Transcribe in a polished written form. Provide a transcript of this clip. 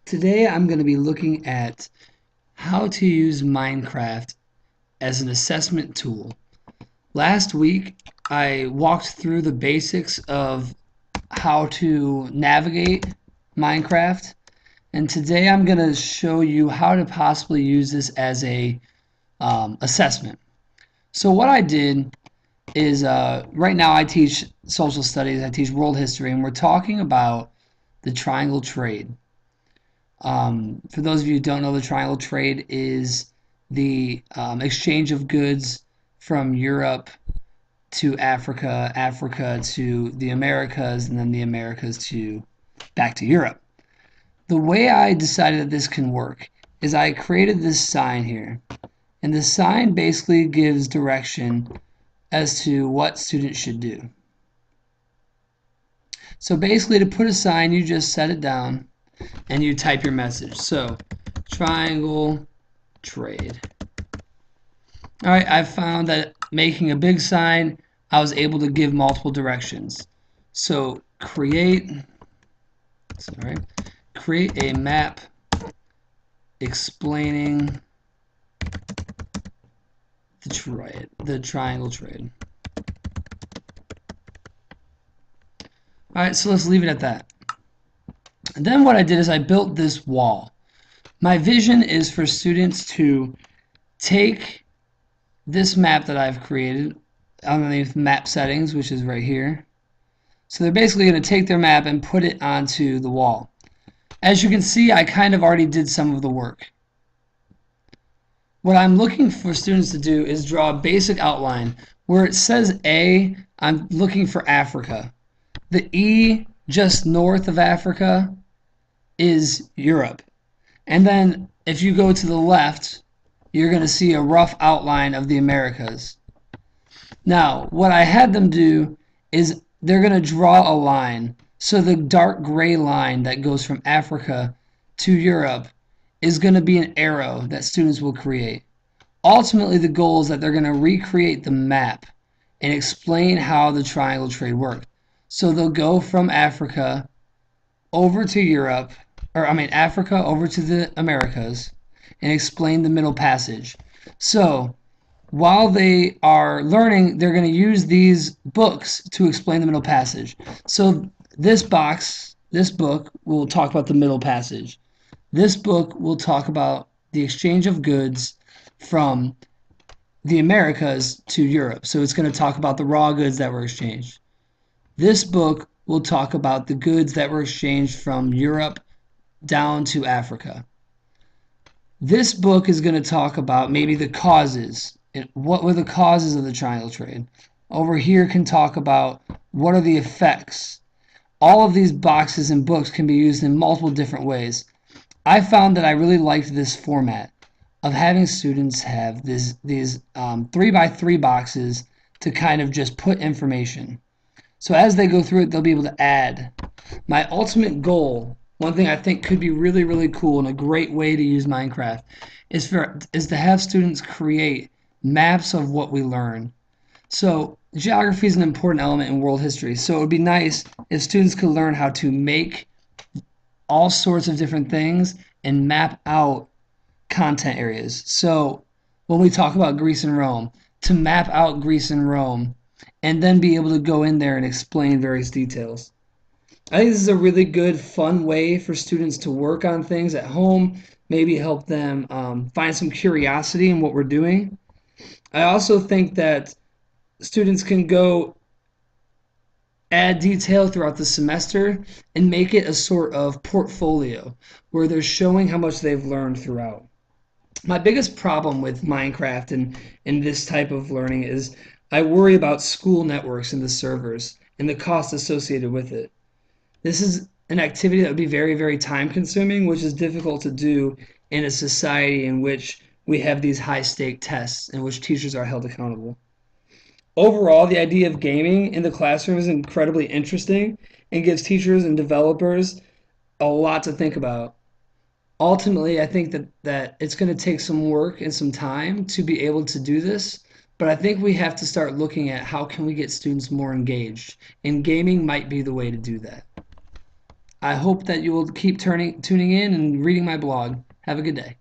Today I'm going to be looking at how to use Minecraft as an assessment tool. Last week I walked through the basics of how to navigate Minecraft, and today I'm going to show you how to possibly use this as a assessment. So what I did is right now I teach social studies, I teach world history, and we're talking about the triangle trade. For those of you who don't know, the triangle trade is the exchange of goods from Europe to Africa, Africa to the Americas, and then the Americas to back to Europe. The way I decided that this can work is I created this sign here. And the sign basically gives direction as to what students should do. So basically to put a sign, you just set it down and you type your message. So triangle trade. All right, I found that making a big sign, I was able to give multiple directions. So create a map explaining the triangle trade. All right, so let's leave it at that. And then what I did is I built this wall. My vision is for students to take this map that I've created underneath map settings, which is right here. So they're basically going to take their map and put it onto the wall. As you can see, I kind of already did some of the work. What I'm looking for students to do is draw a basic outline. Where it says A, I'm looking for Africa. The E just north of Africa is Europe. And then if you go to the left, you're going to see a rough outline of the Americas. Now, what I had them do is they're going to draw a line. So the dark gray line that goes from Africa to Europe is going to be an arrow that students will create. Ultimately, the goal is that they're going to recreate the map and explain how the triangle trade worked. So they'll go from Africa over to Europe, Africa over to the Americas, and explain the Middle Passage. So while they are learning, they're going to use these books to explain the Middle Passage. So this book will talk about the Middle Passage. This book will talk about the exchange of goods from the Americas to Europe. So it's going to talk about the raw goods that were exchanged. This book will talk about the goods that were exchanged from Europe down to Africa. This book is going to talk about maybe the causes. What were the causes of the triangle trade? Over here can talk about what are the effects. All of these boxes and books can be used in multiple different ways. I found that I really liked this format of having students have these 3x3 boxes to kind of just put information. So as they go through it, they'll be able to add. My ultimate goal, one thing I think could be really, really cool and a great way to use Minecraft, is to have students create maps of what we learn. So geography is an important element in world history. So it would be nice if students could learn how to make all sorts of different things and map out content areas. So when we talk about Greece and Rome, to map out Greece and Rome and then be able to go in there and explain various details. I think this is a really good, fun way for students to work on things at home, maybe help them find some curiosity in what we're doing. I also think that students can go add detail throughout the semester and make it a sort of portfolio where they're showing how much they've learned throughout. My biggest problem with Minecraft and this type of learning is I worry about school networks and the servers and the cost associated with it. This is an activity that would be very, very time consuming, which is difficult to do in a society in which we have these high stake tests in which teachers are held accountable. Overall, the idea of gaming in the classroom is incredibly interesting and gives teachers and developers a lot to think about. Ultimately, I think that it's going to take some work and some time to be able to do this, but I think we have to start looking at how can we get students more engaged, and gaming might be the way to do that. I hope that you will keep tuning in and reading my blog. Have a good day.